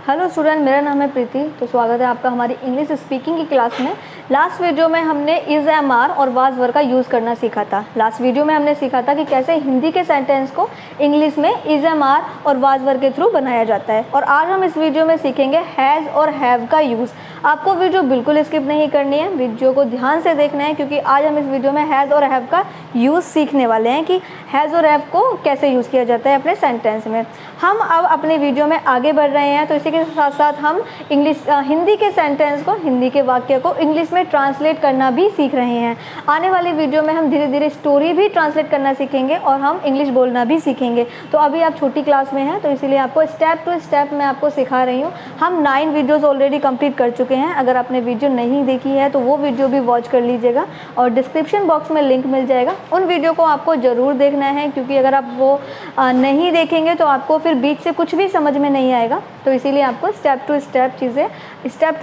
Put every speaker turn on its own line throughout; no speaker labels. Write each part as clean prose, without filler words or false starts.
Hello student, मेरा नाम है प्रीति। तो स्वागत है आपका हमारी इंग्लिश स्पीकिंग की क्लास में। लास्ट वीडियो में हमने इज़ एम आर और वाज वर का यूज़ करना सीखा था। लास्ट वीडियो में हमने सीखा था कि कैसे हिंदी के सेंटेंस को इंग्लिश में इज़ एम आर और वाज वर के थ्रू बनाया जाता है। और आज हम इस वीडियो में सीखेंगे हैज़ और हैव का यूज़। आपको वीडियो बिल्कुल स्किप नहीं करनी है, वीडियो को ध्यान से देखना है, क्योंकि आज हम इस वीडियो में हैज़ और हैव का यूज़ सीखने वाले हैं कि हैज़ और हैव को कैसे यूज़ किया जाता है अपने सेंटेंस में। हम अब अपने वीडियो में आगे बढ़ रहे हैं, तो इसी के साथ साथ हम हिंदी के सेंटेंस को, हिंदी के वाक्य को इंग्लिश में ट्रांसलेट करना भी सीख रहे हैं। आने वाली वीडियो में हम धीरे धीरे स्टोरी भी ट्रांसलेट करना सीखेंगे और हम इंग्लिश बोलना भी सीखेंगे। तो अभी आप छोटी क्लास में हैं, तो इसीलिए आपको स्टेप टू स्टेप मैं आपको सिखा रही हूँ। हम 9 वीडियोज़ ऑलरेडी कंप्लीट कर चुके हैं। अगर आपने वीडियो नहीं देखी है तो वो वीडियो भी वॉच कर लीजिएगा और डिस्क्रिप्शन बॉक्स में लिंक मिल जाएगा। उन वीडियो को आपको ज़रूर देखना है, क्योंकि अगर आप वो नहीं देखेंगे तो आपको फिर बीच से कुछ भी समझ में नहीं आएगा। तो इसीलिए आपको step to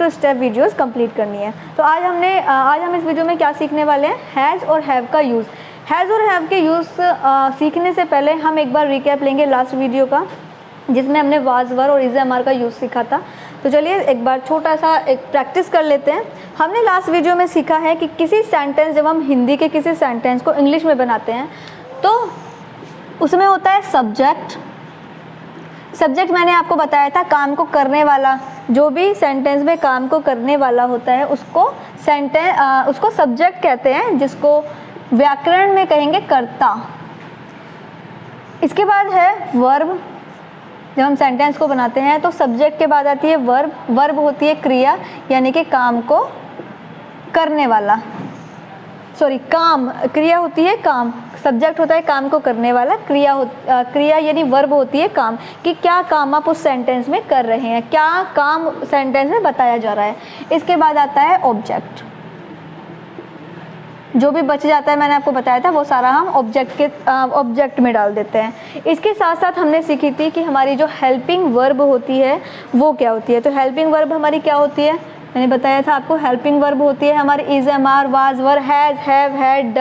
step videos complete करनी है। तो आज हम इस वीडियो में क्या सीखने वाले हैं, हैज़ और हैव का यूज़। हैज़ और हैव के यूज़ सीखने से पहले हम एक बार रिकैप लेंगे लास्ट वीडियो का, जिसमें हमने वाज वर और इज़ एम आर का यूज़ सीखा था। तो चलिए एक बार छोटा सा एक प्रैक्टिस कर लेते हैं। हमने लास्ट वीडियो में सीखा है कि किसी सेंटेंस, जब हम हिंदी के किसी सेंटेंस को इंग्लिश में बनाते हैं तो उसमें होता है सब्जेक्ट। सब्जेक्ट मैंने आपको बताया था, काम को करने वाला। जो भी सेंटेंस में काम को करने वाला होता है उसको सब्जेक्ट कहते हैं, जिसको व्याकरण में कहेंगे कर्ता। इसके बाद है वर्ब। जब हम सेंटेंस को बनाते हैं तो सब्जेक्ट के बाद आती है वर्ब। वर्ब होती है क्रिया, यानी कि काम को करने वाला। क्रिया होती है काम। सब्जेक्ट होता है काम को करने वाला, क्रिया यानी वर्ब होती है काम, कि क्या काम आप उस सेंटेंस में कर रहे हैं, क्या काम सेंटेंस में बताया जा रहा है। इसके बाद आता है ऑब्जेक्ट। जो भी बच जाता है, मैंने आपको बताया था, वो सारा हम ऑब्जेक्ट में डाल देते हैं। इसके साथ साथ हमने सीखी थी कि हमारी जो हेल्पिंग वर्ब होती है वो क्या होती है। तो हेल्पिंग वर्ब हमारी क्या होती है, मैंने बताया था आपको। हेल्पिंग वर्ब होती है हमारी is am are, was were, has, have, had,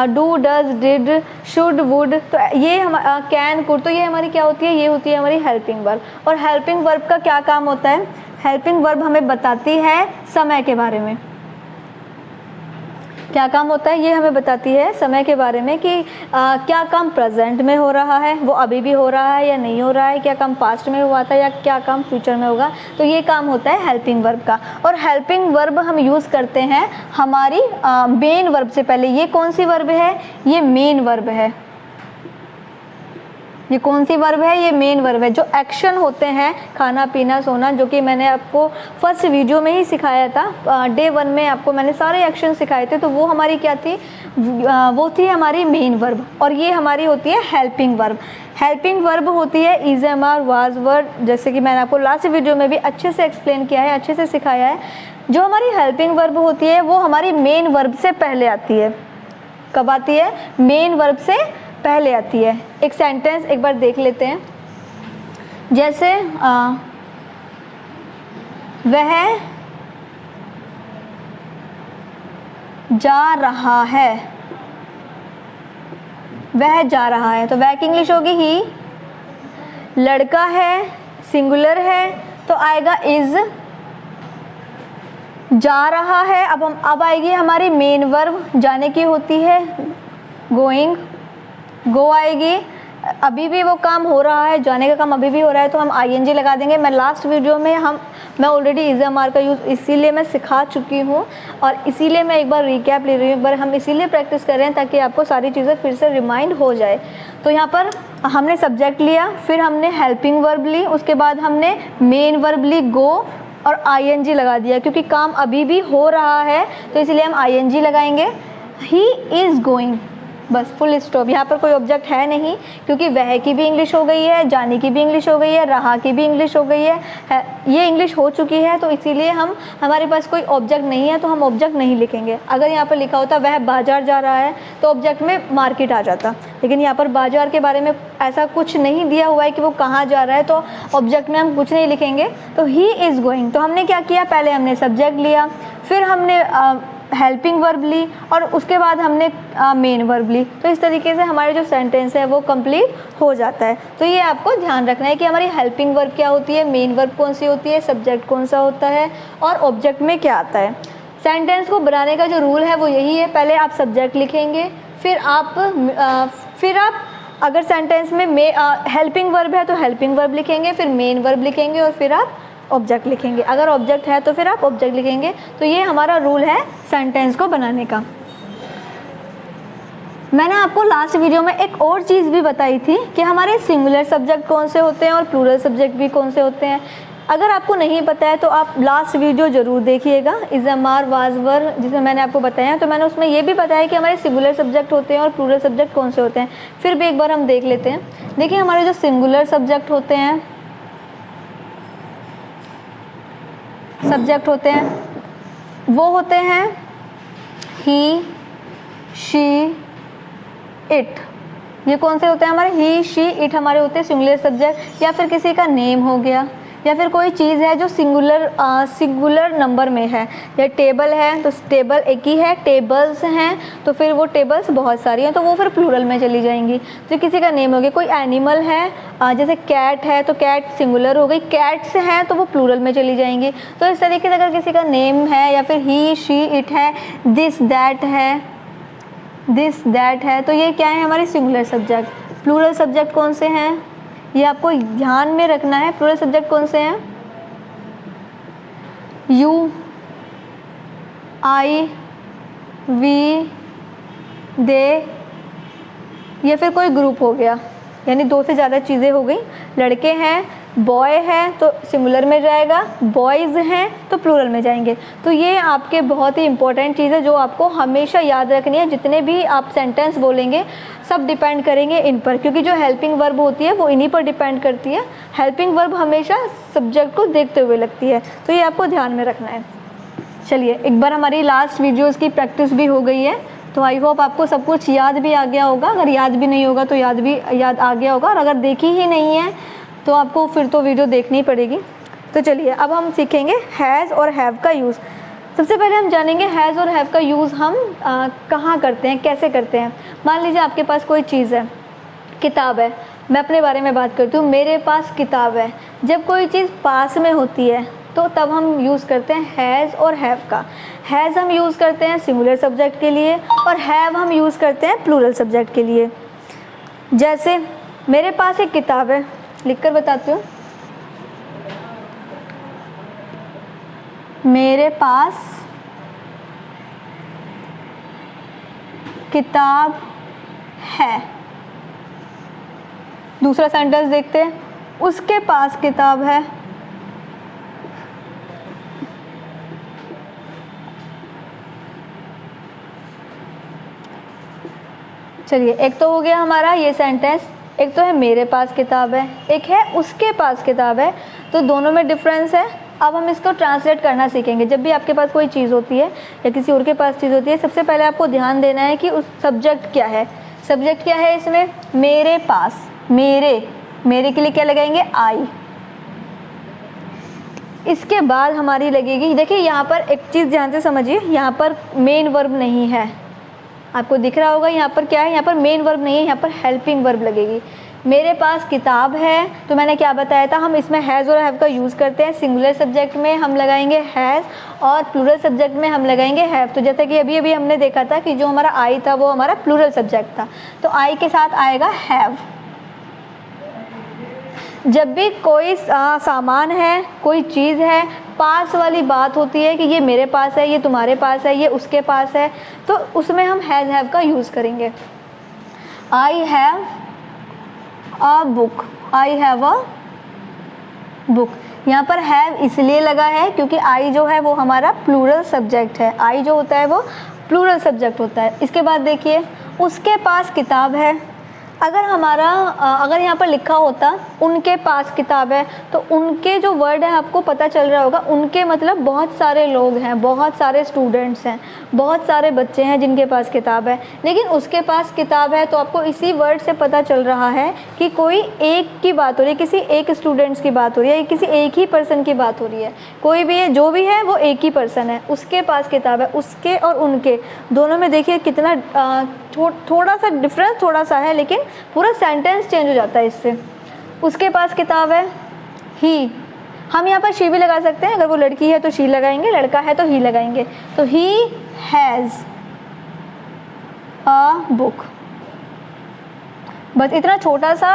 do, does, did, should, would. तो ये हम कैन, कुड, तो ये हमारी क्या होती है, ये होती है हमारी हेल्पिंग वर्ब। और हेल्पिंग वर्ब का क्या काम होता है, हेल्पिंग वर्ब हमें बताती है समय के बारे में। क्या काम होता है, ये हमें बताती है समय के बारे में कि क्या काम प्रेजेंट में हो रहा है, वो अभी भी हो रहा है या नहीं हो रहा है, क्या काम पास्ट में हुआ था या क्या काम फ्यूचर में होगा। तो ये काम होता है हेल्पिंग वर्ब का। और हेल्पिंग वर्ब हम यूज़ करते हैं हमारी मेन वर्ब से पहले। ये कौन सी वर्ब है, ये मेन वर्ब है। ये कौन सी वर्ब है, ये मेन वर्ब है। जो एक्शन होते हैं, खाना पीना सोना, जो कि मैंने आपको फर्स्ट वीडियो में ही सिखाया था। डे 1 में आपको मैंने सारे एक्शन सिखाए थे। तो वो हमारी क्या थी, वो थी हमारी मेन वर्ब। और ये हमारी होती है हेल्पिंग वर्ब। हेल्पिंग वर्ब होती है is am are, was were, जैसे कि मैंने आपको लास्ट वीडियो में भी अच्छे से एक्सप्लेन किया है, अच्छे से सिखाया है। जो हमारी हेल्पिंग वर्ब होती है वो हमारी मेन वर्ब से पहले आती है। कब आती है, मेन वर्ब से पहले आती है। एक सेंटेंस एक बार देख लेते हैं। जैसे वह जा रहा है, वह जा रहा है, तो वह की इंग्लिश होगी ही। लड़का है, सिंगुलर है, तो आएगा इज। जा रहा है, अब आएगी हमारी मेन वर्ब, जाने की होती है गोइंग। गो आएगी, अभी भी वो काम हो रहा है, जाने का काम अभी भी हो रहा है, तो हम आईएनजी लगा देंगे। मैं लास्ट वीडियो में मैं ऑलरेडी इज़ एम आर का यूज़ इसीलिए मैं सिखा चुकी हूँ और इसीलिए मैं एक बार रिकैप ले रही हूँ। एक बार हम इसीलिए प्रैक्टिस कर रहे हैं ताकि आपको सारी चीज़ें फिर से रिमाइंड हो जाए। तो यहाँ पर हमने सब्जेक्ट लिया, फिर हमने हेल्पिंग वर्ब ली, उसके बाद हमने मेन वर्ब ली गो और आईएनजी लगा दिया, क्योंकि काम अभी भी हो रहा है तो इसलिए हम आईएनजी लगाएंगे। ही इज़ गोइंग, बस फुल स्टॉप। यहाँ पर कोई ऑब्जेक्ट है नहीं, क्योंकि वह की भी इंग्लिश हो गई है, जाने की भी इंग्लिश हो गई है, रहा की भी इंग्लिश हो गई है, ये इंग्लिश हो चुकी है। तो इसीलिए हमारे पास कोई ऑब्जेक्ट नहीं है, तो हम ऑब्जेक्ट नहीं लिखेंगे। अगर यहाँ पर लिखा होता वह बाजार जा रहा है तो ऑब्जेक्ट में मार्केट आ जाता, लेकिन यहाँ पर बाजार के बारे में ऐसा कुछ नहीं दिया हुआ है कि वो कहाँ जा रहा है, तो ऑब्जेक्ट में हम कुछ नहीं लिखेंगे। तो ही इज़ गोइंग, तो हमने क्या किया, पहले हमने सब्जेक्ट लिया, फिर हमने हेल्पिंग वर्ब ली और उसके बाद हमने मेन वर्ब ली। तो इस तरीके से हमारे जो सेंटेंस है वो कंप्लीट हो जाता है। तो ये आपको ध्यान रखना है कि हमारी हेल्पिंग वर्ब क्या होती है, मेन वर्ब कौन सी होती है, सब्जेक्ट कौन सा होता है और ऑब्जेक्ट में क्या आता है। सेंटेंस को बनाने का जो रूल है वो यही है, पहले आप सब्जेक्ट लिखेंगे, फिर आप अगर सेंटेंस में हेल्पिंग वर्ब है तो हेल्पिंग वर्ब लिखेंगे, फिर मेन वर्ब लिखेंगे और फिर आप ऑब्जेक्ट लिखेंगे। अगर ऑब्जेक्ट है तो फिर आप ऑब्जेक्ट लिखेंगे। तो ये हमारा रूल है सेंटेंस को बनाने का। मैंने आपको लास्ट वीडियो में एक और चीज़ भी बताई थी कि हमारे सिंगुलर सब्जेक्ट कौन से होते हैं और प्लूरल सब्जेक्ट भी कौन से होते हैं। अगर आपको नहीं पता है तो आप लास्ट वीडियो ज़रूर देखिएगा, is am are was were, जिसमें मैंने आपको बताया। तो मैंने उसमें ये भी बताया कि हमारे सिंगुलर सब्जेक्ट होते हैं और प्लूरल सब्जेक्ट कौन से होते हैं। फिर भी एक बार हम देख लेते हैं। देखिए हमारे जो सिंगुलर सब्जेक्ट होते हैं, वो होते हैं ही, शी, इट। ये कौन से होते हैं हमारे, ही, शी, इट हमारे होते हैं सिंगुलर सब्जेक्ट। या फिर किसी का नेम हो गया, या फिर कोई चीज़ है जो सिंगुलर नंबर में है। या टेबल है तो टेबल एक ही है, टेबल्स हैं तो फिर वो टेबल्स बहुत सारी हैं तो वो फिर प्लूरल में चली जाएंगी। तो किसी का नेम हो गया, कोई एनिमल है जैसे कैट है तो कैट सिंगुलर हो गई, कैट्स हैं तो वो प्लूरल में चली जाएंगी। तो इस तरीके से अगर किसी का नेम है या फिर ही, शी, इट है, दिस दैट है तो ये क्या है हमारे सिंगुलर सब्जेक्ट। प्लूरल सब्जेक्ट कौन से हैं ये आपको ध्यान में रखना है। प्लूरल सब्जेक्ट कौन से हैं, यू, आई, वी, दे, या फिर कोई ग्रुप हो गया, यानी दो से ज़्यादा चीज़ें हो गई। लड़के हैं, बॉय है तो सिंगुलर में जाएगा, बॉयज़ हैं तो प्लूरल में जाएंगे। तो ये आपके बहुत ही इंपॉर्टेंट चीज़ है जो आपको हमेशा याद रखनी है। जितने भी आप सेंटेंस बोलेंगे सब डिपेंड करेंगे इन पर, क्योंकि जो हेल्पिंग वर्ब होती है वो इन्हीं पर डिपेंड करती है। हेल्पिंग वर्ब हमेशा सब्जेक्ट को देखते हुए लगती है, तो ये आपको ध्यान में रखना है। चलिए एक बार हमारी लास्ट वीडियोज़ की प्रैक्टिस भी हो गई है, तो आई होप आपको सब कुछ याद भी आ गया होगा। अगर याद भी नहीं होगा तो याद आ गया होगा, और अगर देखी ही नहीं है तो आपको फिर तो वीडियो देखनी ही पड़ेगी। तो चलिए अब हम सीखेंगे हैज़ और हैव का यूज़। सबसे पहले हम जानेंगे हैज़ और हैव का यूज़ हम कहाँ करते हैं, कैसे करते हैं। मान लीजिए आपके पास कोई चीज़ है, किताब है। मैं अपने बारे में बात करती हूँ, मेरे पास किताब है। जब कोई चीज़ पास में होती है तो तब हम यूज़ करते हैं हैज़ और हैव का। हैज़ हम यूज़ करते हैं सिंगुलर सब्जेक्ट के लिए और हैव हम यूज़ करते हैं प्लूरल सब्जेक्ट के लिए। जैसे मेरे पास एक किताब है, लिखकर बताती हूँ। मेरे पास किताब है। दूसरा सेंटेंस देखते हैं, उसके पास किताब है। चलिए एक तो हो गया हमारा ये सेंटेंस, एक तो है मेरे पास किताब है, एक है उसके पास किताब है। तो दोनों में डिफरेंस है। अब हम इसको ट्रांसलेट करना सीखेंगे। जब भी आपके पास कोई चीज़ होती है या किसी और के पास चीज़ होती है, सबसे पहले आपको ध्यान देना है कि उस सब्जेक्ट क्या है। सब्जेक्ट क्या है इसमें, मेरे पास। मेरे के लिए क्या लगाएंगे, आई। इसके बाद हमारी लगेगी, देखिए यहाँ पर एक चीज़ ध्यान से समझिए, यहाँ पर मेन वर्ब नहीं है, आपको दिख रहा होगा। यहाँ पर क्या है, यहाँ पर मेन वर्ब नहीं है, यहाँ पर हेल्पिंग वर्ब लगेगी। मेरे पास किताब है, तो मैंने क्या बताया था, हम इसमें हैज़ और हैव का यूज़ करते हैं। सिंगुलर सब्जेक्ट में हम लगाएंगे हैज़ और प्लूरल सब्जेक्ट में हम लगाएंगे हैव। तो जैसे कि अभी हमने देखा था कि जो हमारा आई था वो हमारा प्लूरल सब्जेक्ट था, तो आई के साथ आएगा हैव। जब भी कोई सामान है, कोई चीज़ है, पास वाली बात होती है कि ये मेरे पास है, ये तुम्हारे पास है, ये उसके पास है, तो उसमें हम हैज़ हैव का यूज़ करेंगे। I have a book, I have a book. यहाँ पर हैव इसलिए लगा है क्योंकि आई जो है वो हमारा प्लूरल सब्जेक्ट है। आई जो होता है वो प्लूरल सब्जेक्ट होता है। इसके बाद देखिए, उसके पास किताब है। अगर यहाँ पर लिखा होता उनके पास किताब है, तो उनके जो वर्ड है आपको पता चल रहा होगा, उनके मतलब बहुत सारे लोग हैं, बहुत सारे स्टूडेंट्स हैं, बहुत सारे बच्चे हैं जिनके पास किताब है। लेकिन उसके पास किताब है तो आपको इसी वर्ड से पता चल रहा है कि कोई एक की बात हो रही है, किसी एक स्टूडेंट्स की बात हो रही है, किसी एक ही पर्सन की बात हो रही है। कोई भी है, जो भी है वो एक ही पर्सन है, उसके पास किताब है। उसके और उनके दोनों में देखिए कितना थोड़ा सा डिफरेंस थोड़ा सा है, लेकिन पूरा सेंटेंस चेंज हो जाता है इससे। उसके पास किताब है, ही, हम यहाँ पर शी भी लगा सकते हैं, अगर वो लड़की है तो शी लगाएंगे, लड़का है तो ही लगाएंगे। तो ही हैज़ अ बुक। बस इतना छोटा सा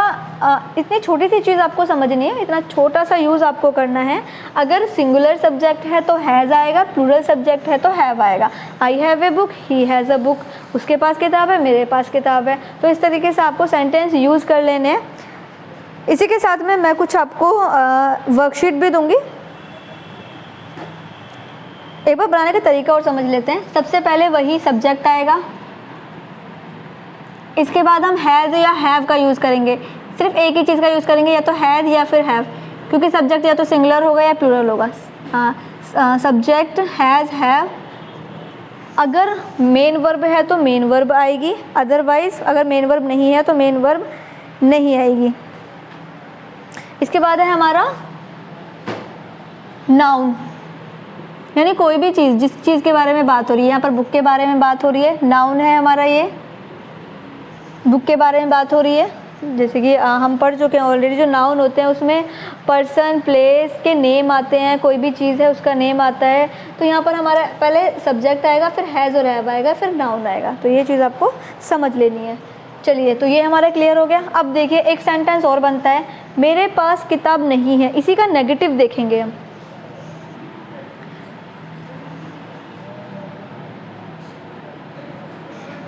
इतनी छोटी सी चीज़ आपको समझनी है, इतना छोटा सा यूज़ आपको करना है। अगर सिंगुलर सब्जेक्ट है तो हैज़ आएगा, प्लूरल सब्जेक्ट है तो हैव आएगा। I have a book, he has a book, उसके पास किताब है, मेरे पास किताब है। तो इस तरीके से आपको सेंटेंस यूज़ कर लेने हैं। इसी के साथ में मैं कुछ आपको वर्कशीट भी दूंगी। एक बार बनाने का तरीका और समझ लेते हैं। सबसे पहले वही सब्जेक्ट आएगा, इसके बाद हम हैज़ या हैव का यूज़ करेंगे। सिर्फ एक ही चीज़ का यूज़ करेंगे, या तो हैज़ या फिर हैव, क्योंकि सब्जेक्ट या तो सिंगुलर होगा या प्लूरल होगा। Subject has, have. अगर मेन वर्ब है तो मेन वर्ब आएगी, अदरवाइज अगर मेन वर्ब नहीं है तो मेन वर्ब नहीं आएगी। इसके बाद है हमारा नाउन, यानी कोई भी चीज़, जिस चीज़ के बारे में बात हो रही है। यहाँ पर बुक के बारे में बात हो रही है, नाउन है हमारा ये, बुक के बारे में बात हो रही है। जैसे कि हम पढ़ चुके हैं ऑलरेडी, जो नाउन होते हैं उसमें पर्सन, प्लेस के नेम आते हैं, कोई भी चीज़ है उसका नेम आता है। तो यहाँ पर हमारा पहले सब्जेक्ट आएगा, फिर हैज़ और हैव आएगा, फिर नाउन आएगा। तो ये चीज़ आपको समझ लेनी है। चलिए, तो ये हमारा क्लियर हो गया। अब देखिए एक सेंटेंस और बनता है, मेरे पास किताब नहीं है। इसी का नेगेटिव देखेंगे हम।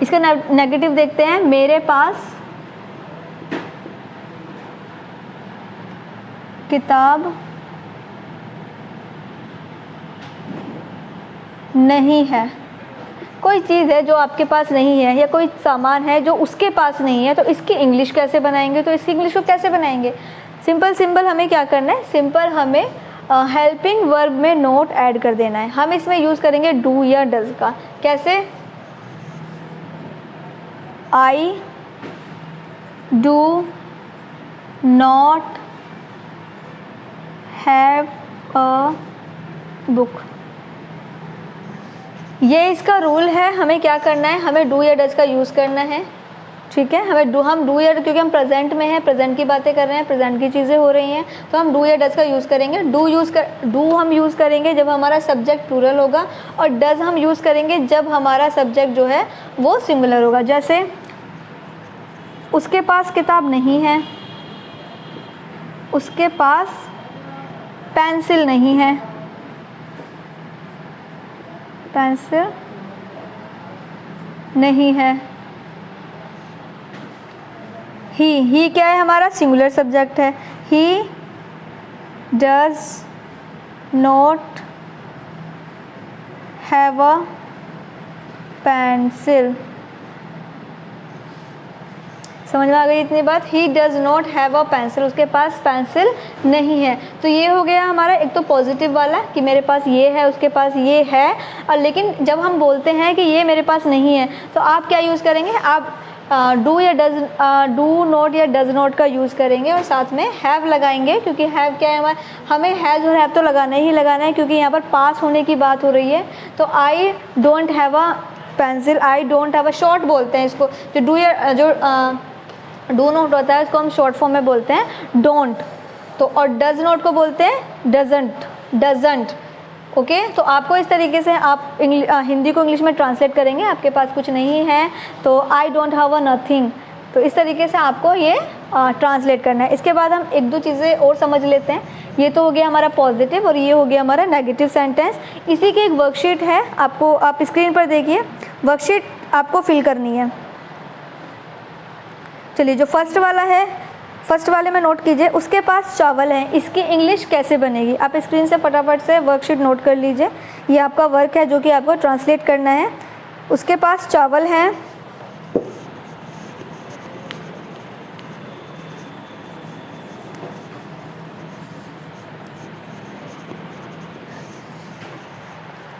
इसका नेगेटिव देखते हैं, मेरे पास किताब नहीं है। कोई चीज़ है जो आपके पास नहीं है, या कोई सामान है जो उसके पास नहीं है, तो इसकी इंग्लिश कैसे बनाएंगे? तो इसकी इंग्लिश को कैसे बनाएंगे? सिंपल हमें क्या करना है, सिंपल हमें हेल्पिंग वर्ब में नोट ऐड कर देना है। हम इसमें यूज़ करेंगे डू या डज का। कैसे? I do not have a book. ये इसका रूल है। हमें क्या करना है, हमें डू या डज का यूज़ करना है। ठीक है, हम डू या, क्योंकि हम प्रेजेंट में हैं, प्रेजेंट की बातें कर रहे हैं, प्रेजेंट की चीज़ें हो रही हैं, तो हम डू या डज का यूज़ करेंगे। डू हम यूज़ करेंगे जब हमारा सब्जेक्ट प्लूरल होगा, और डज हम यूज़ करेंगे जब हमारा सब्जेक्ट जो है वो सिंगुलर होगा। जैसे उसके पास किताब नहीं है, उसके पास पेंसिल नहीं है, पेंसिल नहीं है। ही क्या है, हमारा सिंगुलर सब्जेक्ट है। He does not have a pencil. समझ में आ गई इतनी बात? He does not have a pencil, उसके पास पेंसिल नहीं है। तो ये हो गया हमारा एक तो पॉजिटिव वाला कि मेरे पास ये है, उसके पास ये है। और लेकिन जब हम बोलते हैं कि ये मेरे पास नहीं है, तो आप क्या यूज़ करेंगे? आप डू या डज, डू नॉट या डज नॉट का यूज़ करेंगे, और साथ में हैव लगाएंगे, क्योंकि हैव क्या है, हमें हैज़ और हैव तो लगाना ही लगाना है, क्योंकि यहाँ पर पास होने की बात हो रही है। तो I don't have a pencil, I don't have a, short बोलते हैं इसको। जो डू नॉट होता है उसको हम शॉर्ट फॉर्म में बोलते हैं डोंट। तो और डज नॉट को बोलते हैं डजंट। ओके, तो आपको इस तरीके से आप हिंदी को इंग्लिश में ट्रांसलेट करेंगे। आपके पास कुछ नहीं है तो I don't have a nothing, तो इस तरीके से आपको ये ट्रांसलेट करना है। इसके बाद हम एक दो चीज़ें और समझ लेते हैं। ये तो हो गया हमारा पॉजिटिव, और ये हो गया हमारा नेगेटिव सेंटेंस। इसी की एक वर्कशीट है, आपको आप स्क्रीन पर देखिए, वर्कशीट आपको फिल करनी है। चलिए, जो फर्स्ट वाला है, फर्स्ट वाले में नोट कीजिए, उसके पास चावल है, इसकी इंग्लिश कैसे बनेगी? आप स्क्रीन से फटाफट से वर्कशीट नोट कर लीजिए। ये आपका वर्क है जो कि आपको ट्रांसलेट करना है। उसके पास चावल है,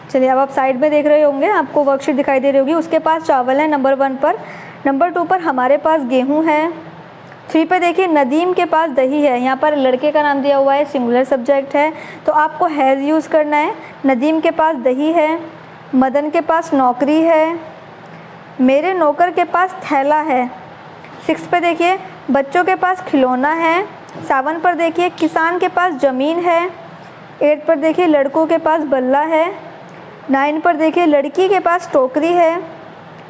चलिए, अब आप साइड में देख रहे होंगे, आपको वर्कशीट दिखाई दे रही होगी। उसके पास चावल है नंबर 1 पर। नंबर 2 पर हमारे पास गेहूँ है। 3 पे देखिए नदीम के पास दही है। यहाँ पर लड़के का नाम दिया हुआ है, सिंगुलर सब्जेक्ट है, तो आपको हैज़ यूज़ करना है। नदीम के पास दही है। मदन के पास नौकरी है। मेरे नौकर के पास थैला है। 6 पे देखिए बच्चों के पास खिलौना है। 7 पर देखिए किसान के पास ज़मीन है। 8 पर देखिए लड़कों के पास बल्ला है। 9 पर देखिए लड़की के पास टोकरी है।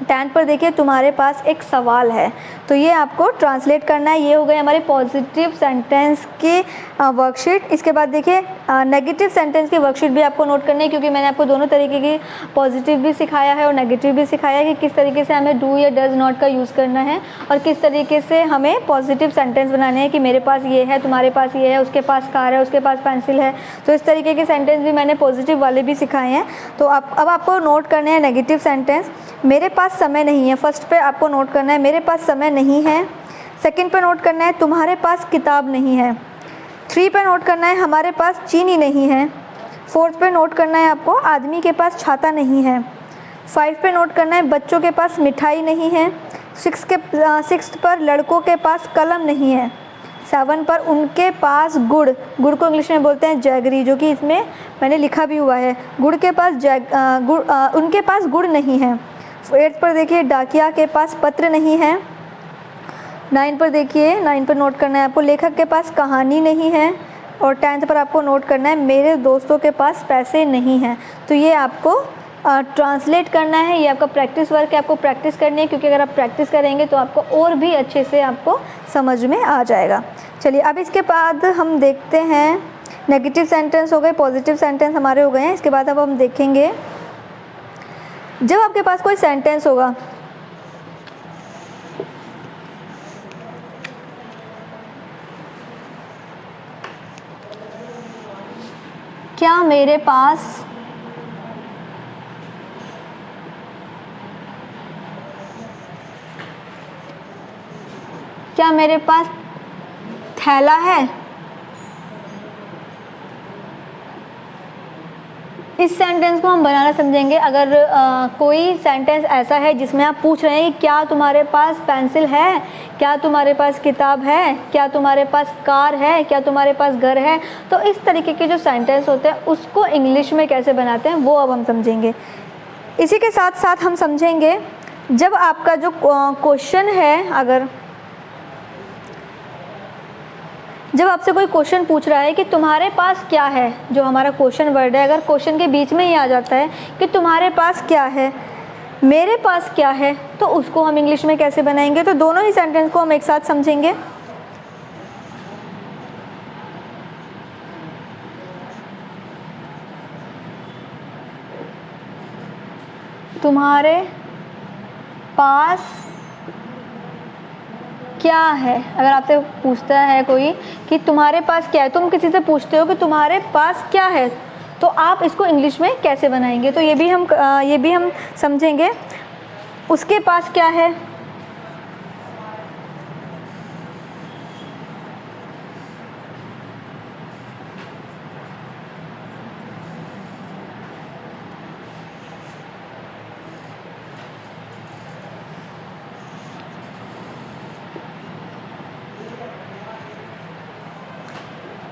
10 पर देखिए तुम्हारे पास एक सवाल है। तो ये आपको ट्रांसलेट करना है। ये हो गए हमारे पॉजिटिव सेंटेंस की वर्कशीट। इसके बाद देखिए नेगेटिव सेंटेंस की वर्कशीट भी आपको नोट करनी है, क्योंकि मैंने आपको दोनों तरीके की पॉजिटिव भी सिखाया है और नेगेटिव भी सिखाया है कि किस तरीके से हमें डू या डज नॉट का यूज़ करना है और किस तरीके से हमें पॉजिटिव सेंटेंस बनाने हैं कि मेरे पास ये है, तुम्हारे पास ये है, उसके पास कार है, उसके पास पेंसिल है। तो इस तरीके के सेंटेंस भी मैंने पॉजिटिव वाले भी सिखाए हैं। तो अब आपको नोट करने हैं नेगेटिव सेंटेंस। मेरे पास समय नहीं है। फर्स्ट पे आपको नोट करना है मेरे पास समय नहीं है। सेकंड पे नोट करना है तुम्हारे पास किताब नहीं है। 3 पे नोट करना है हमारे पास चीनी नहीं है। 4 पे नोट करना है आपको आदमी के पास छाता नहीं है। 5 पे नोट करना है बच्चों के पास मिठाई नहीं है। 6 पर लड़कों के पास कलम नहीं है। 7 पर उनके पास गुड़ को इंग्लिश में बोलते हैं जैगरी, जो कि इसमें मैंने लिखा भी हुआ है। उनके पास गुड़ नहीं है। 8 पर देखिए डाकिया के पास पत्र नहीं है। 9 पर देखिए 9 पर नोट करना है आपको लेखक के पास कहानी नहीं है। और 10th पर आपको नोट करना है मेरे दोस्तों के पास पैसे नहीं हैं। तो ये आपको ट्रांसलेट करना है। ये आपका प्रैक्टिस वर्क है, आपको प्रैक्टिस करनी है, क्योंकि अगर आप प्रैक्टिस करेंगे तो आपको और भी अच्छे से आपको समझ में आ जाएगा। चलिए, अब इसके बाद हम देखते हैं नेगेटिव सेंटेंस हो गए, पॉजिटिव सेंटेंस हमारे हो गए हैं। इसके बाद अब हम देखेंगे जब आपके पास कोई सेंटेंस होगा, क्या मेरे पास थैला है। इस सेंटेंस को हम बनाना समझेंगे। अगर कोई सेंटेंस ऐसा है जिसमें आप पूछ रहे हैं कि क्या तुम्हारे पास पेंसिल है, क्या तुम्हारे पास किताब है, क्या तुम्हारे पास कार है, क्या तुम्हारे पास घर है, तो इस तरीके के जो सेंटेंस होते हैं उसको इंग्लिश में कैसे बनाते हैं वो अब हम समझेंगे। इसी के साथ साथ हम समझेंगे जब आपका जो क्वेश्चन है, जब आपसे कोई क्वेश्चन पूछ रहा है कि तुम्हारे पास क्या है, जो हमारा क्वेश्चन वर्ड है, अगर क्वेश्चन के बीच में ही आ जाता है कि तुम्हारे पास क्या है, मेरे पास क्या है, तो उसको हम इंग्लिश में कैसे बनाएंगे। तो दोनों ही सेंटेंस को हम एक साथ समझेंगे। तुम्हारे पास क्या है। अगर आपसे पूछता है कोई कि तुम्हारे पास क्या है, तुम किसी से पूछते हो कि तुम्हारे पास क्या है, तो आप इसको इंग्लिश में कैसे बनाएंगे। तो ये भी हम समझेंगे। उसके पास क्या है,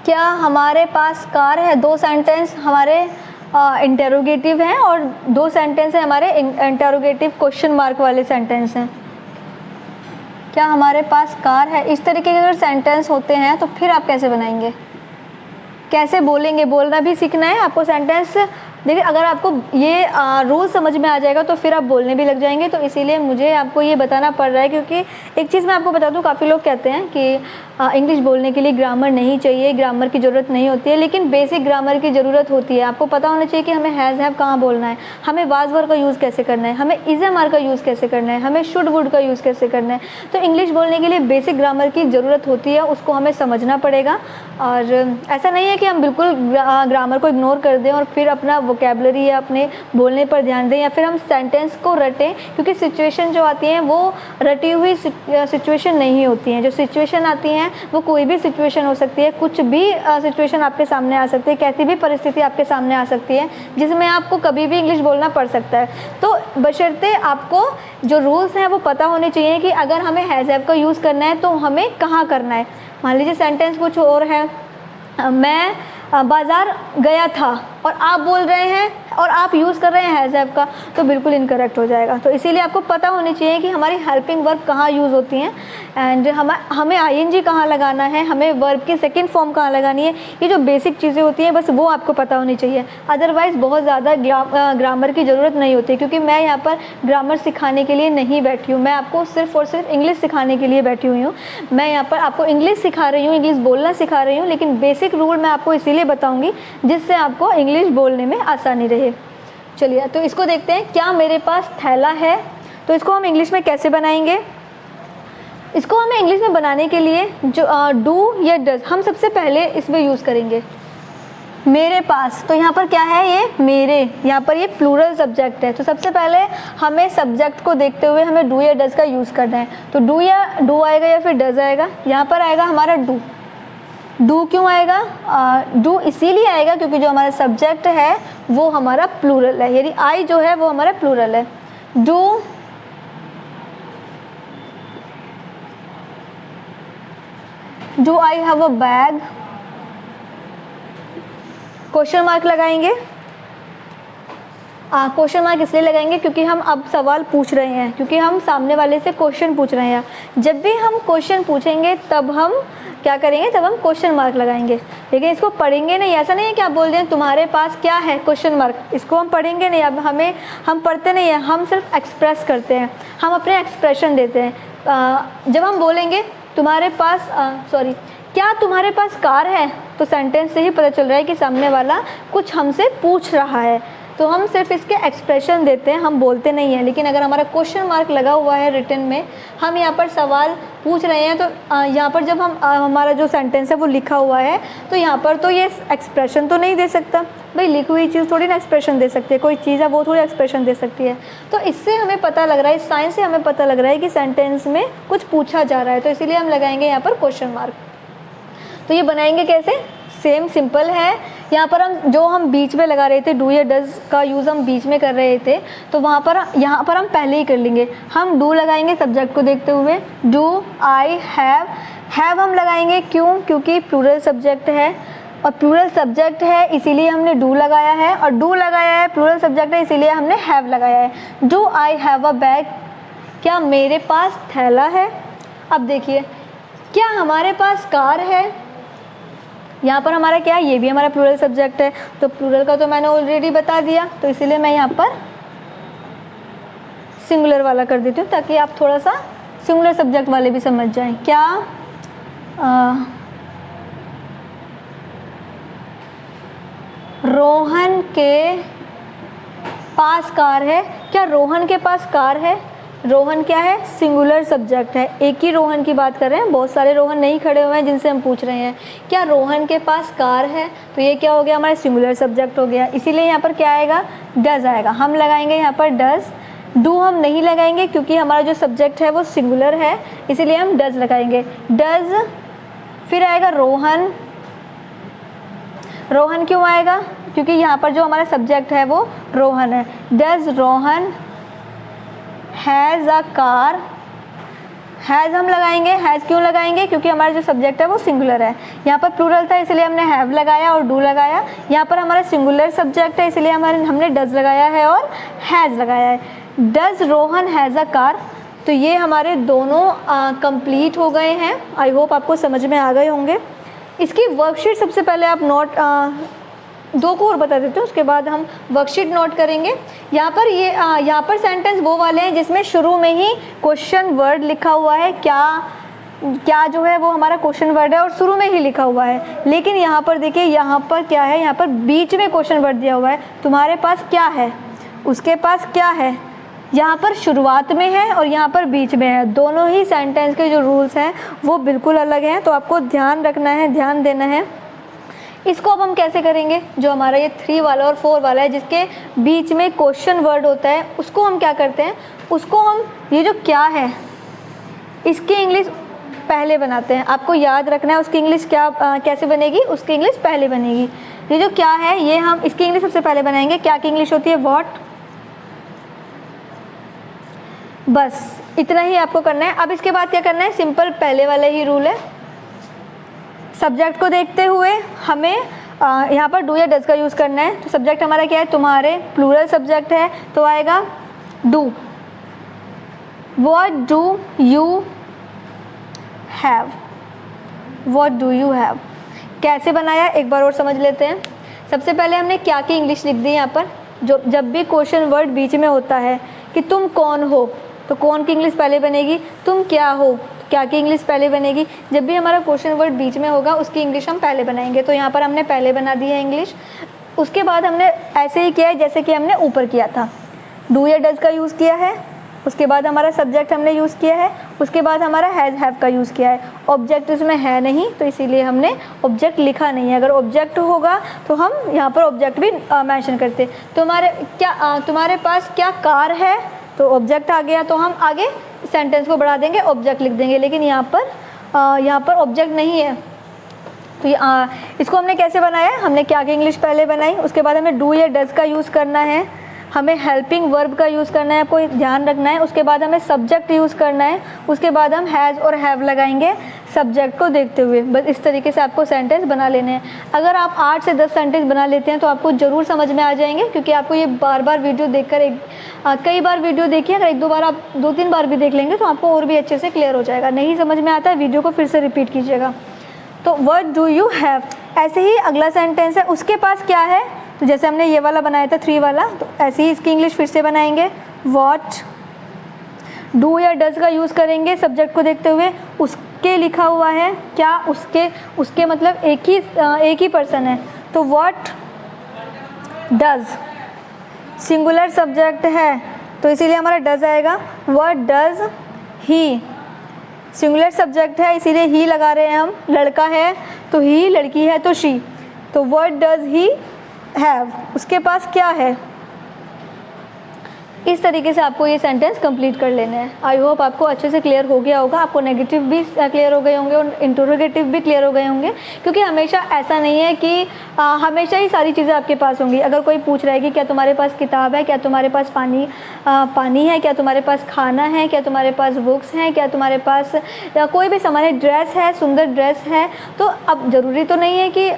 क्या हमारे पास कार है। 2 सेंटेंस हमारे इंटेरोगेटिव हैं और 2 सेंटेंस हैं हमारे इंटेरोगेटिव क्वेश्चन मार्क वाले सेंटेंस हैं। क्या हमारे पास कार है। इस तरीके के अगर सेंटेंस होते हैं तो फिर आप कैसे बनाएंगे, कैसे बोलेंगे, बोलना भी सीखना है आपको। सेंटेंस देखिए, अगर आपको ये रूल समझ में आ जाएगा तो फिर आप बोलने भी लग जाएंगे। तो इसीलिए मुझे आपको ये बताना पड़ रहा है, क्योंकि एक चीज़ मैं आपको बता दूं, काफ़ी लोग कहते हैं कि इंग्लिश बोलने के लिए ग्रामर नहीं चाहिए, ग्रामर की ज़रूरत नहीं होती है, लेकिन बेसिक ग्रामर की ज़रूरत होती है। आपको पता होना चाहिए कि हमें हैज़ हैव कहाँ बोलना है, हमें वाज वर का यूज़ कैसे करना है, हमें इज़ एम आर का यूज़ कैसे करना है, हमें शुड वुड का यूज़ कैसे करना है। तो इंग्लिश बोलने के लिए बेसिक ग्रामर की ज़रूरत होती है, उसको हमें समझना पड़ेगा। और ऐसा नहीं है कि हम बिल्कुल ग्रामर को इग्नोर कर दें और फिर अपना वोकेबलरी या अपने बोलने पर ध्यान दें, या फिर हम सेंटेंस को रटें, क्योंकि सिचुएशन जो आती हैं वो रटी हुई सिचुएशन नहीं होती हैं। जो सिचुएशन आती हैं वो कोई भी सिचुएशन हो सकती है, कुछ भी सिचुएशन आपके सामने आ सकती है, कैसी भी परिस्थिति आपके सामने आ सकती है जिसमें आपको कभी भी इंग्लिश बोलना पड़ सकता है। तो बशर्ते आपको जो रूल्स हैं वो पता होने चाहिए कि अगर हमें हैज़ हैव का यूज़ करना है तो हमें कहाँ करना है। मान लीजिए सेंटेंस कुछ और है, मैं बाज़ार गया था, और आप बोल रहे हैं और आप यूज़ कर रहे हैं हैज़ हैव का, तो बिल्कुल इनकरेक्ट हो जाएगा। तो इसीलिए आपको पता होनी चाहिए कि हमारी हेल्पिंग वर्ब कहाँ यूज़ होती हैं, एंड हमें आईएनजी कहाँ लगाना है, हमें वर्ब की सेकंड फॉर्म कहाँ लगानी है। ये जो बेसिक चीज़ें होती हैं बस वो आपको पता होनी चाहिए। अदरवाइज़ बहुत ज़्यादा ग्रामर की ज़रूरत नहीं होती, क्योंकि मैं यहाँ पर ग्रामर सिखाने के लिए नहीं बैठी हूँ, मैं आपको सिर्फ और सिर्फ इंग्लिश सिखाने के लिए बैठी हुई हूँ। मैं यहाँ पर आपको इंग्लिश सिखा रही हूँ, इंग्लिश बोलना सिखा रही हूँ, लेकिन बेसिक रूल मैं आपको इसीलिए बताऊँगी जिससे आपको इंग्लिश बोलने में आसानी रहे। चलिए तो इसको देखते हैं। क्या मेरे पास थैला है, तो इसको हम इंग्लिश में कैसे बनाएंगे। इसको हमें इंग्लिश में बनाने के लिए जो डू या डज हम सबसे पहले इसमें यूज़ करेंगे। मेरे पास, तो यहाँ पर क्या है, ये मेरे, यहाँ पर ये प्लूरल सब्जेक्ट है। तो सबसे पहले हमें सब्जेक्ट को देखते हुए हमें डू या डज का यूज़ करना है। तो डू आएगा या फिर डज आएगा। यहाँ पर आएगा हमारा डू। डू क्यों आएगा, डू इसीलिए आएगा क्योंकि जो हमारा सब्जेक्ट है वो हमारा प्लूरल है, यानी आई जो है वो हमारा प्लूरल है। Do I have a bag, question mark लगाएंगे। क्वेश्चन मार्क इसलिए लगाएंगे क्योंकि हम अब सवाल पूछ रहे हैं, क्योंकि हम सामने वाले से क्वेश्चन पूछ रहे हैं। जब भी हम क्वेश्चन पूछेंगे तब हम क्या करेंगे, तब हम क्वेश्चन मार्क लगाएंगे। लेकिन इसको पढ़ेंगे नहीं, ऐसा नहीं है कि आप बोल दें तुम्हारे पास क्या है क्वेश्चन मार्क, इसको हम पढ़ेंगे नहीं। अब हम पढ़ते नहीं हैं, हम सिर्फ एक्सप्रेस करते हैं, हम अपने एक्सप्रेशन देते हैं। जब हम बोलेंगे तुम्हारे पास क्या तुम्हारे पास कार है, तो सेंटेंस से ही पता चल रहा है कि सामने वाला कुछ हमसे पूछ रहा है। तो हम सिर्फ इसके एक्सप्रेशन देते हैं, हम बोलते नहीं हैं। लेकिन अगर हमारा क्वेश्चन मार्क लगा हुआ है रिटन में, हम यहाँ पर सवाल पूछ रहे हैं, तो यहाँ पर जब हम हमारा जो सेंटेंस है वो लिखा हुआ है, तो यहाँ पर तो ये एक्सप्रेशन तो नहीं दे सकता भाई, लिखी हुई चीज़ थोड़ी ना एक्सप्रेशन दे सकती है, कोई चीज़ है वो थोड़ी एक्सप्रेशन दे सकती है। तो इससे हमें पता लग रहा है, इस साइन से हमें पता लग रहा है कि सेंटेंस में कुछ पूछा जा रहा है, तो इसीलिए हम लगाएंगे यहाँ पर क्वेश्चन मार्क। तो ये बनाएंगे कैसे, सेम सिंपल है। यहाँ पर हम बीच में लगा रहे थे, डू या डज का यूज़ हम बीच में कर रहे थे, तो यहाँ पर हम पहले ही कर लेंगे। हम डू लगाएंगे सब्जेक्ट को देखते हुए, डू आई हैव हम लगाएंगे, क्यों, क्योंकि प्लूरल सब्जेक्ट है, और प्लूरल सब्जेक्ट है इसीलिए हमने डू लगाया है, और डू लगाया है, प्लूरल सब्जेक्ट है इसीलिए हमने हैव लगाया है। Do I have a bag, क्या मेरे पास थैला है। अब देखिए, क्या हमारे पास कार है, यहाँ पर हमारा क्या है, ये भी हमारा प्लूरल सब्जेक्ट है, तो प्लूरल का तो मैंने ऑलरेडी बता दिया, तो इसीलिए मैं यहाँ पर सिंगुलर वाला कर देती हूँ, ताकि आप थोड़ा सा सिंगुलर सब्जेक्ट वाले भी समझ जाएं। क्या रोहन के पास कार है, क्या रोहन के पास कार है। रोहन क्या है, सिंगुलर सब्जेक्ट है, एक ही रोहन की बात कर रहे हैं, बहुत सारे रोहन नहीं खड़े हुए हैं जिनसे हम पूछ रहे हैं। क्या रोहन के पास कार है, तो ये क्या हो गया, हमारा सिंगुलर सब्जेक्ट हो गया, इसीलिए यहाँ पर क्या आएगा, डज आएगा। हम लगाएंगे यहाँ पर डज। डू हम नहीं लगाएंगे क्योंकि हमारा जो सब्जेक्ट है वो सिंगुलर है, इसीलिए हम डज लगाएंगे, डज। फिर आएगा रोहन। रोहन क्यों आएगा, क्योंकि यहाँ पर जो हमारा सब्जेक्ट है वो रोहन है। Does Rohan has a car. Has हम लगाएंगे, हैज़ क्यों लगाएंगे, क्योंकि हमारा जो सब्जेक्ट है वो सिंगुलर है। यहाँ पर प्लूरल था इसलिए हमने हैव लगाया और डू लगाया। यहाँ पर हमारा सिंगुलर सब्जेक्ट है इसलिए हमने डज लगाया है और हैज़ लगाया है। Does Rohan has a car. तो ये हमारे दोनों कंप्लीट हो गए हैं। आई होप आपको समझ में आ गए होंगे। इसकी वर्कशीट सबसे पहले आप नोट दो को और बता देते हैं, उसके बाद हम वर्कशीट नोट करेंगे। यहाँ पर सेंटेंस वो वाले हैं जिसमें शुरू में ही क्वेश्चन वर्ड लिखा हुआ है। क्या जो है वो हमारा क्वेश्चन वर्ड है और शुरू में ही लिखा हुआ है। लेकिन यहाँ पर देखिए, यहाँ पर क्या है, यहाँ पर बीच में क्वेश्चन वर्ड दिया हुआ है। तुम्हारे पास क्या है, उसके पास क्या है, यहाँ पर शुरुआत में है और यहाँ पर बीच में है। दोनों ही सेंटेंस के जो रूल्स हैं वो बिल्कुल अलग हैं, तो आपको ध्यान रखना है, ध्यान देना है। इसको अब हम कैसे करेंगे, जो हमारा ये 3 वाला और 4 वाला है जिसके बीच में क्वेश्चन वर्ड होता है, उसको हम क्या करते हैं, उसको हम ये जो क्या है इसकी इंग्लिश पहले बनाते हैं। आपको याद रखना है उसकी इंग्लिश क्या कैसे बनेगी, उसकी इंग्लिश पहले बनेगी। ये जो क्या है ये हम इसकी इंग्लिश सबसे पहले बनाएंगे। क्या की इंग्लिश होती है व्हाट। बस इतना ही आपको करना है। अब इसके बाद क्या करना है, सिंपल पहले वाला ही रूल है। सब्जेक्ट को देखते हुए हमें यहाँ पर डू या डज का यूज़ करना है। तो सब्जेक्ट हमारा क्या है, तुम्हारे, प्लूरल सब्जेक्ट है तो आएगा do. What do you have, what do you have कैसे बनाया एक बार और समझ लेते हैं। सबसे पहले हमने क्या की इंग्लिश लिख दी यहाँ पर। जो जब भी क्वेश्चन वर्ड बीच में होता है कि तुम कौन हो तो कौन की इंग्लिश पहले बनेगी, तुम क्या हो क्या की इंग्लिश पहले बनेगी। जब भी हमारा क्वेश्चन वर्ड बीच में होगा उसकी इंग्लिश हम पहले बनाएंगे। तो यहाँ पर हमने पहले बना दी है इंग्लिश। उसके बाद हमने ऐसे ही किया है जैसे कि हमने ऊपर किया था, डू या डज का यूज़ किया है। उसके बाद हमारा सब्जेक्ट हमने यूज़ किया है। उसके बाद हमारा हैज़ हैव का यूज़ किया है। ऑब्जेक्ट इसमें है नहीं तो इसीलिए हमने ऑब्जेक्ट लिखा नहीं है। अगर ऑब्जेक्ट होगा तो हम यहाँ पर ऑब्जेक्ट भी मेंशन करते। तुम्हारे पास क्या कार है तो ऑब्जेक्ट आ गया, तो हम आगे सेंटेंस को बढ़ा देंगे, ऑब्जेक्ट लिख देंगे। लेकिन यहाँ पर ऑब्जेक्ट नहीं है। तो इसको हमने कैसे बनाया, हमने क्या की इंग्लिश पहले बनाई। उसके बाद हमें डू या डज का यूज़ करना है, हमें हेल्पिंग वर्ब का यूज़ करना है, आपको ध्यान रखना है। उसके बाद हमें सब्जेक्ट यूज़ करना है। उसके बाद हम हैज़ और हैव लगाएंगे सब्जेक्ट को देखते हुए। बस इस तरीके से आपको सेंटेंस बना लेने हैं। अगर आप 8 से 10 सेंटेंस बना लेते हैं तो आपको ज़रूर समझ में आ जाएंगे, क्योंकि आपको ये बार बार वीडियो देखकर कई बार वीडियो देखिए। अगर 1-2 बार आप 2-3 बार भी देख लेंगे तो आपको और भी अच्छे से क्लियर हो जाएगा। नहीं समझ में आता है वीडियो को फिर से रिपीट कीजिएगा। तो व्हाट डू यू हैव, ऐसे ही अगला सेंटेंस है, उसके पास क्या है। तो जैसे हमने ये वाला बनाया था 3 वाला, तो ऐसे ही इसकी इंग्लिश फिर से बनाएंगे। व्हाट, डू या डज का यूज़ करेंगे सब्जेक्ट को देखते हुए। उसके लिखा हुआ है क्या, उसके मतलब एक ही पर्सन है तो व्हाट डज, सिंगुलर सब्जेक्ट है तो इसीलिए हमारा डज आएगा। What does he, singular subject है इसीलिए ही लगा रहे हैं हम। लड़का है तो ही, लड़की है तो शी। तो व्हाट डज ही हैव, उसके पास क्या है। इस तरीके से आपको ये सेंटेंस कंप्लीट कर लेना है। आई होप आपको अच्छे से क्लियर हो गया होगा। आपको नेगेटिव भी क्लियर हो गए होंगे और इंटरोगेटिव भी क्लियर हो गए होंगे, क्योंकि हमेशा ऐसा नहीं है कि हमेशा ही सारी चीज़ें आपके पास होंगी। अगर कोई पूछ रहा है कि क्या तुम्हारे पास किताब है, क्या तुम्हारे पास पानी है, क्या तुम्हारे पास खाना है, क्या तुम्हारे पास बुक्स हैं, क्या तुम्हारे पास कोई भी सामान है, ड्रेस है, सुंदर ड्रेस है, तो अब ज़रूरी तो नहीं है कि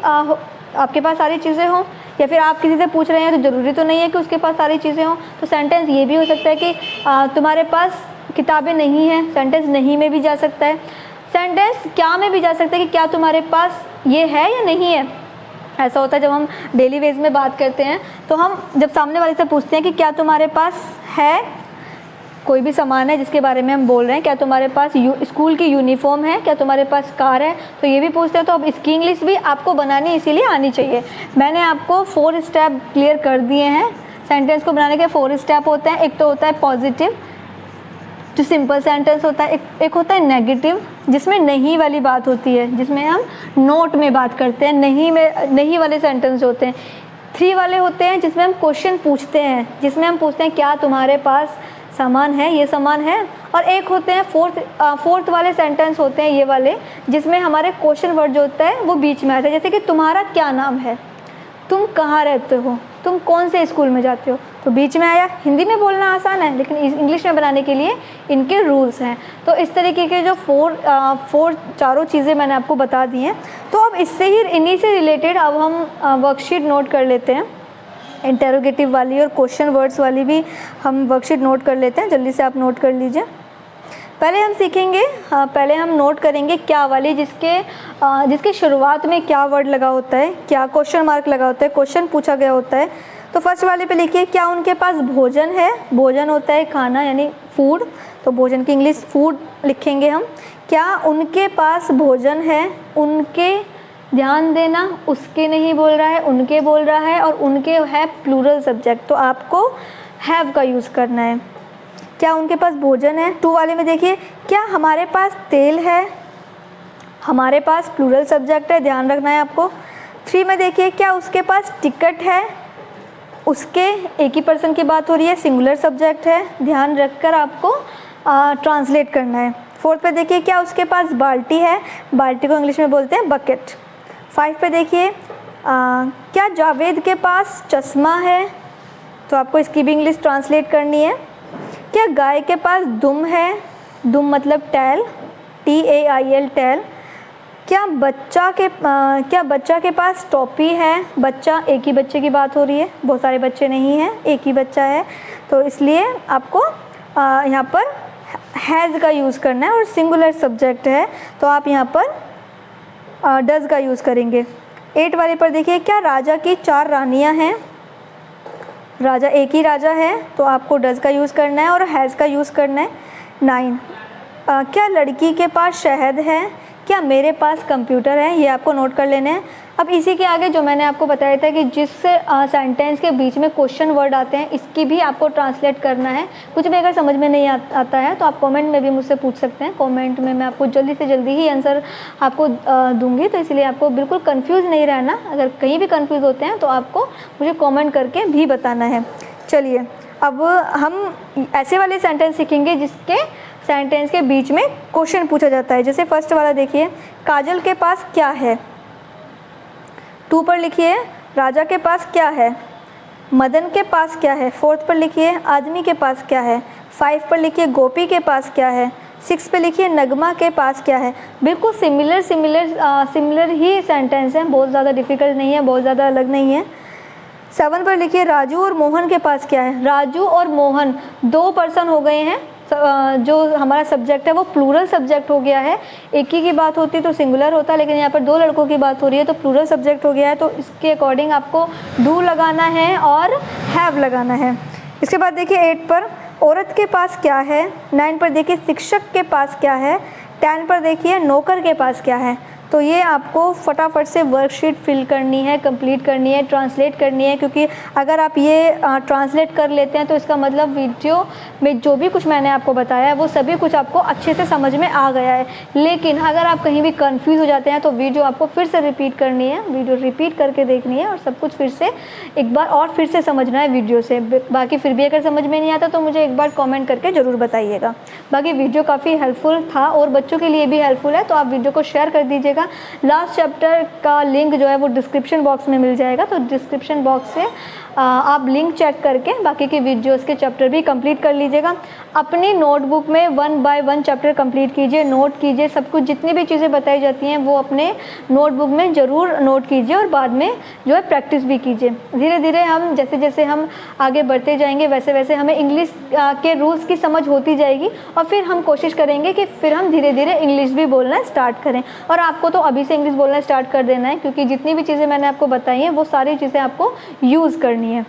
आपके पास सारी चीज़ें हों। या फिर आप किसी से पूछ रहे हैं तो ज़रूरी तो नहीं है कि उसके पास सारी चीज़ें हों। तो सेंटेंस ये भी हो सकता है कि तुम्हारे पास किताबें नहीं हैं, सेंटेंस नहीं में भी जा सकता है। सेंटेंस क्या में भी जा सकता है कि क्या तुम्हारे पास ये है या नहीं है। ऐसा होता है जब हम डेली वेज में बात करते हैं तो हम जब सामने वाले से पूछते हैं कि क्या तुम्हारे पास है कोई भी सामान है जिसके बारे में हम बोल रहे हैं, क्या तुम्हारे पास स्कूल की यूनिफॉर्म है, क्या तुम्हारे पास कार है, तो ये भी पूछते हैं। तो अब इसकी इंग्लिश भी आपको बनानी इसीलिए आनी चाहिए। मैंने आपको 4 स्टेप क्लियर कर दिए हैं। सेंटेंस को बनाने के 4 स्टेप होते हैं। एक तो होता है पॉजिटिव जो सिंपल सेंटेंस होता है, एक होता है नेगेटिव जिसमें नहीं वाली बात होती है, जिसमें हम नोट में बात करते हैं, नहीं वाले सेंटेंस होते हैं। 3 वाले होते हैं जिसमें हम क्वेश्चन पूछते हैं, जिसमें हम पूछते हैं क्या तुम्हारे पास सामान है, ये सामान है। और एक होते हैं फोर्थ वाले सेंटेंस होते हैं ये वाले, जिसमें हमारे क्वेश्चन वर्ड जो होता है वो बीच में आता है। जैसे कि तुम्हारा क्या नाम है, तुम कहाँ रहते हो, तुम कौन से स्कूल में जाते हो, तो बीच में आया। हिंदी में बोलना आसान है लेकिन इंग्लिश में बनाने के लिए इनके रूल्स हैं। तो इस तरीके के जो चारों चीज़ें मैंने आपको बता दी हैं। तो अब इन्हीं से रिलेटेड अब हम वर्कशीट नोट कर लेते हैं। इंटेरोगेटिव वाली और क्वेश्चन वर्ड्स वाली भी हम वर्कशीट नोट कर लेते हैं। जल्दी से आप नोट कर लीजिए। पहले हम सीखेंगे, पहले हम नोट करेंगे क्या वाली, जिसके शुरुआत में क्या वर्ड लगा होता है, क्या क्वेश्चन मार्क लगा होता है, क्वेश्चन पूछा गया होता है। तो फर्स्ट वाले पे लिखिए क्या उनके पास भोजन है। भोजन होता है खाना यानी फूड, तो भोजन की इंग्लिश फूड लिखेंगे हम। क्या उनके पास भोजन है, उनके, ध्यान देना उसके नहीं बोल रहा है, उनके बोल रहा है, और उनके है प्लूरल सब्जेक्ट तो आपको हैव का यूज़ करना है। क्या उनके पास भोजन है। 2 वाले में देखिए क्या हमारे पास तेल है, हमारे पास प्लूरल सब्जेक्ट है, ध्यान रखना है आपको। 3 में देखिए क्या उसके पास टिकट है, उसके एक ही पर्सन की बात हो रही है, सिंगुलर सब्जेक्ट है, ध्यान रखकर आपको ट्रांसलेट करना है। 4 पे देखिए क्या उसके पास बाल्टी है, बाल्टी को इंग्लिश में बोलते हैं बकेट। 5 पे देखिए क्या जावेद के पास चश्मा है, तो आपको इसकी भी इंग्लिश ट्रांसलेट करनी है। क्या गाय के पास दुम है, दुम मतलब टैल, TAIL टैल। क्या बच्चा के पास टोपी है, बच्चा एक ही बच्चे की बात हो रही है, बहुत सारे बच्चे नहीं हैं, एक ही बच्चा है, तो इसलिए आपको यहाँ पर हैज़ का यूज़ करना है और सिंगुलर सब्जेक्ट है तो आप यहाँ पर डज़ का यूज़ करेंगे। 8 वाले पर देखिए क्या राजा की 4 रानियाँ हैं, राजा एक ही राजा है तो आपको डज़ का यूज़ करना है और हैज़ का यूज़ करना है। 9 क्या लड़की के पास शहद है, क्या मेरे पास कंप्यूटर है, ये आपको नोट कर लेना है। अब इसी के आगे जो मैंने आपको बताया था कि जिस सेंटेंस के बीच में क्वेश्चन वर्ड आते हैं इसकी भी आपको ट्रांसलेट करना है। कुछ भी अगर समझ में नहीं आता है तो आप कमेंट में भी मुझसे पूछ सकते हैं, कमेंट में मैं आपको जल्दी से जल्दी ही आंसर आपको दूंगी, तो इसलिए आपको बिल्कुल कंफ्यूज नहीं रहना। अगर कहीं भी कंफ्यूज होते हैं तो आपको मुझे कमेंट करके भी बताना है। चलिए अब हम ऐसे वाले सेंटेंस सीखेंगे जिसके सेंटेंस के बीच में क्वेश्चन पूछा जाता है। जैसे फर्स्ट वाला देखिए काजल के पास क्या है, 2 पर लिखिए राजा के पास क्या है, मदन के पास क्या है, 4 पर लिखिए आदमी के पास क्या है, 5 पर लिखिए गोपी के पास क्या है, 6 पे लिखिए नगमा के पास क्या है। बिल्कुल सिमिलर ही सेंटेंस हैं, बहुत ज़्यादा डिफ़िकल्ट नहीं है, बहुत ज़्यादा अलग नहीं है। 7 पर लिखिए राजू और मोहन के पास क्या है। राजू और मोहन 2 पर्सन हो गए हैं, जो हमारा सब्जेक्ट है वो प्लूरल सब्जेक्ट हो गया है। एक ही की बात होती तो सिंगुलर होता, लेकिन यहाँ पर 2 लड़कों की बात हो रही है तो प्लूरल सब्जेक्ट हो गया है, तो इसके अकॉर्डिंग आपको डू लगाना है और हैव लगाना है। इसके बाद देखिए 8 पर औरत के पास क्या है, 9 पर देखिए शिक्षक के पास क्या है, 10 पर देखिए नौकर के पास क्या है। तो ये आपको फटाफट से वर्कशीट फिल करनी है, कंप्लीट करनी है, ट्रांसलेट करनी है, क्योंकि अगर आप ये ट्रांसलेट कर लेते हैं तो इसका मतलब वीडियो में जो भी कुछ मैंने आपको बताया है वो सभी कुछ आपको अच्छे से समझ में आ गया है। लेकिन अगर आप कहीं भी कंफ्यूज हो जाते हैं तो वीडियो आपको फिर से रिपीट करनी है, वीडियो रिपीट करके देखनी है और सब कुछ फिर से एक बार और फिर से समझना है वीडियो से। बाकी फिर भी अगर समझ में नहीं आता तो मुझे एक बार कॉमेंट करके ज़रूर बताइएगा। बाकी वीडियो काफ़ी हेल्पफुल था और बच्चों के लिए भी हेल्पफुल है, तो आप वीडियो को शेयर कर दीजिएगा। लास्ट चैप्टर का लिंक जो है वो डिस्क्रिप्शन बॉक्स में मिल जाएगा, तो डिस्क्रिप्शन बॉक्स से आप लिंक चेक करके बाकी के वीडियोस के चैप्टर भी कंप्लीट कर लीजिएगा। अपनी नोटबुक में 1 बाय 1 चैप्टर कंप्लीट कीजिए, नोट कीजिए, सब कुछ जितनी भी चीज़ें बताई जाती हैं वो अपने नोटबुक में ज़रूर नोट कीजिए और बाद में जो है प्रैक्टिस भी कीजिए। धीरे धीरे हम जैसे जैसे हम आगे बढ़ते जाएंगे वैसे वैसे हमें इंग्लिश के रूल्स की समझ होती जाएगी और फिर हम कोशिश करेंगे कि फिर हम धीरे धीरे इंग्लिश भी बोलना स्टार्ट करें। और आपको तो अभी से इंग्लिश बोलना स्टार्ट कर देना है, क्योंकि जितनी भी चीज़ें मैंने आपको बताई हैं वो सारी चीज़ें आपको यूज़ करनी है।